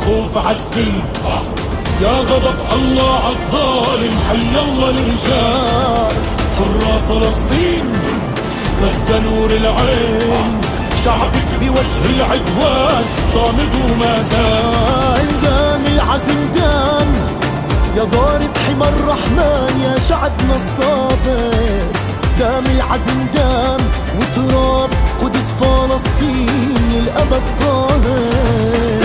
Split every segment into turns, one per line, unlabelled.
خوف عالسلم، يا غضب الله عالظالم. حي الله الرجال حرة فلسطين، غزة نور العين، شعبك بوجه العدوان صامد وما زال. دام العزم دام يا ضارب حمى الرحمن يا شعبنا الصابر. دام العزم دام وتراب قدس فلسطين للأبد طاهر.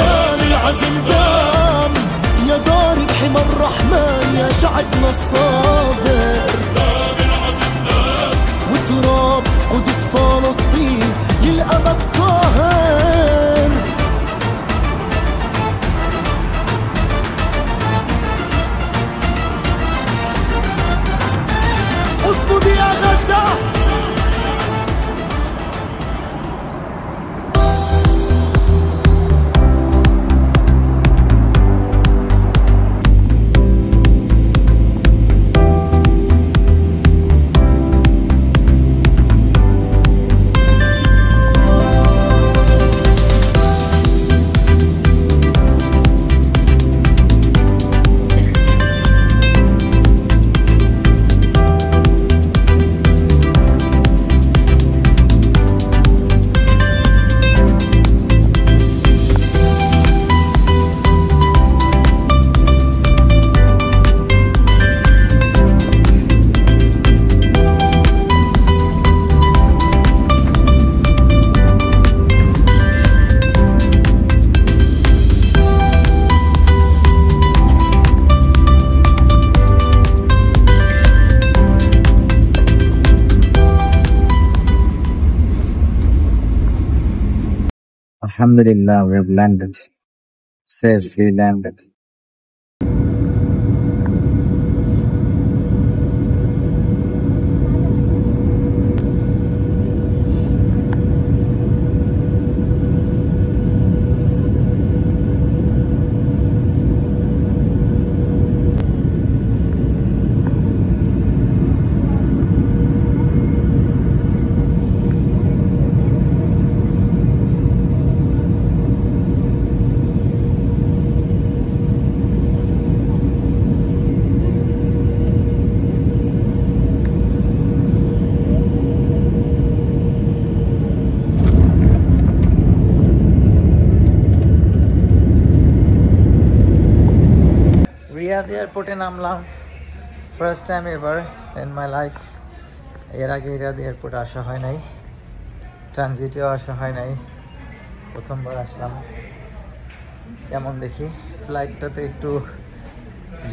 دام العزم دام يا ضارب حمى الرحمن يا شعبنا الصابر. دام العزم دام وتراب قدس فلسطين للأبد طاهر. اصمد يا غزة.
Alhamdulillah, we have landed. Safely landed.
Riyad এয়ারপোর্টে নামলাম, first time ever in my life. এর আগে রিয়াদ এয়ারপোর্টে আসা হয় নাই, ট্রানজিটেও আসা হয় নাই, প্রথমবার আসলাম। কেমন দেখি, ফ্লাইটটাতে একটু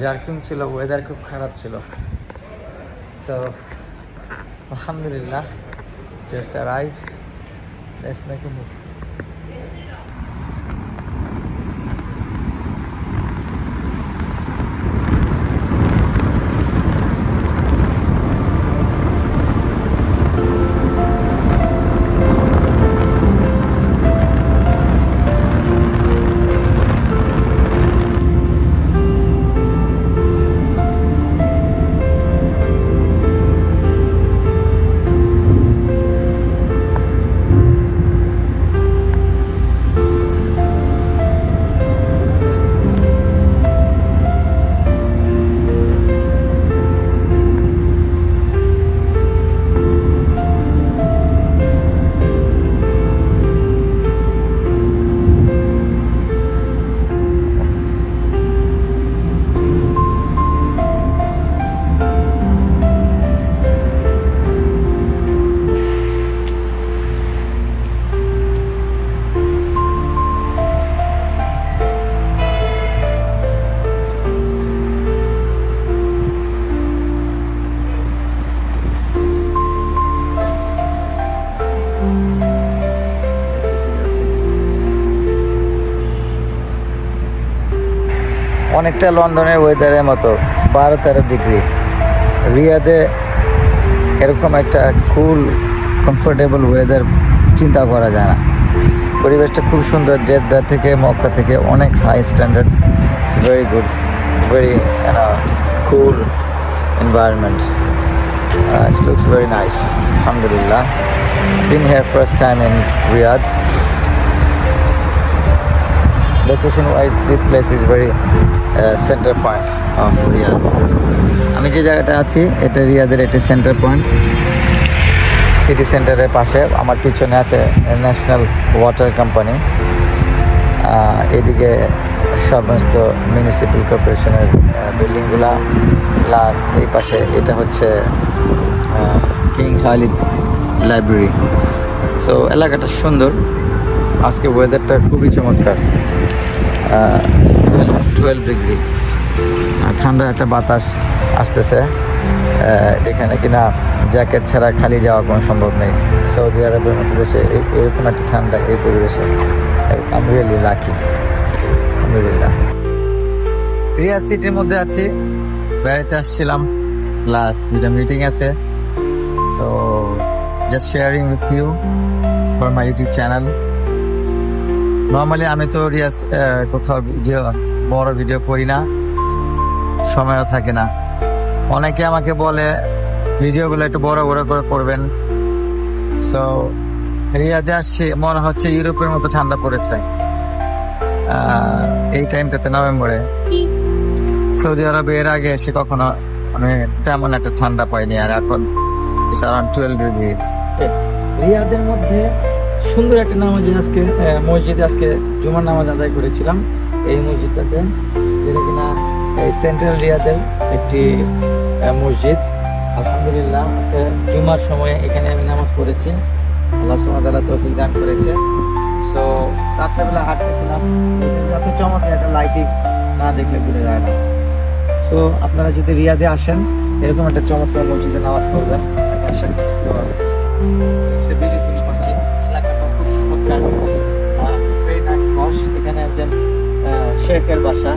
জার্কিং ছিল, ওয়েদার খুব খারাপ ছিল। সো আলহামদুলিল্লাহ, just arrive, let's make a move. অনেকটা লন্ডনের ওয়েদারের মতো, 12-13 ডিগ্রি। রিয়াদে এরকম একটা কুল কমফোর্টেবল ওয়েদার চিন্তা করা যায় না। পরিবেশটা খুব সুন্দর, জেদ্দা থেকে মক্কা থেকে অনেক high standard. It's very good, very cool environment. It looks very nice. Alhamdulillah. Been here first time in Riyadh. location wise this place is very center point of Riyadh. আমি যে জায়গাটা আছি এটা রিয়াদের একটি সেন্টার পয়েন্ট, সিটি সেন্টারের পাশে। আমার পিছনে আছে ন্যাশনাল ওয়াটার কোম্পানি, এদিকে সমস্ত মিউনিসিপ্যাল কর্পোরেশনের বিল্ডিংগুলা, প্লাস এই পাশে এটা হচ্ছে কিং খালিদ লাইব্রেরি। সো এলাকাটা সুন্দর, আজকে ওয়েদারটা খুবই চমৎকার, 12 ডিগ্রি, ঠান্ডা একটা বাতাস আসতেছে, যেখানে কিনা জ্যাকেট ছাড়া খালি যাওয়া কোনো সম্ভব নেই। সৌদি আরবের মতো দেশে এরকম একটা ঠান্ডা এই পরিবেশে আমি রিয়েলি লাকি, আলহামদুলিল্লাহ। রিয়াদ সিটির মধ্যে আছি, বেড়াতে আসছিলাম, প্লাস দুটা মিটিং আছে। So just sharing with you for my YouTube channel. Normally আমি তো রিয়াজ কোথাও বড় ভিডিও করি না, সময়ও থাকে না। অনেকে আমাকে বলে ভিডিওগুলো একটু বড় বড় করে করবেন। সো রিয়াদে আসছি, মনে হচ্ছে ইউরোপের মতো ঠান্ডা পড়েছে এই টাইমটাতে, নভেম্বরে। সৌদি আরবে এর আগে এসে কখনো মানে তেমন একটা ঠান্ডা পাইনি, আর এখন ইটস अराउंड 12 ডিগ্রি। রিয়াদের মধ্যে সুন্দর একটা নামাজ আজকে মসজিদে আজকে জুমার নামাজ আদায় করেছিলাম এই মসজিদটাতে, যেটা কিনা এই সেন্ট্রাল রিয়াদের একটি মসজিদ। আলহামদুলিল্লাহ আজকে জুমার সময় এখানে আমি নামাজ পড়েছি, আল্লাহ সুবহানাহু ওয়া তাআলা তৌফিক দান করেছে। সো রাত্রেবেলা হাঁটতেছিলাম, এত চমৎকার একটা লাইটিং না দেখলে বোঝা যায় না। সো আপনারা যদি রিয়াদে আসেন এরকম একটা চমৎকার মসজিদে নামাজ পড়বেন, এলাকাটা খুব চমৎকার, ভেরি নাইস পশ। এখানে একজন শেখের বাসা,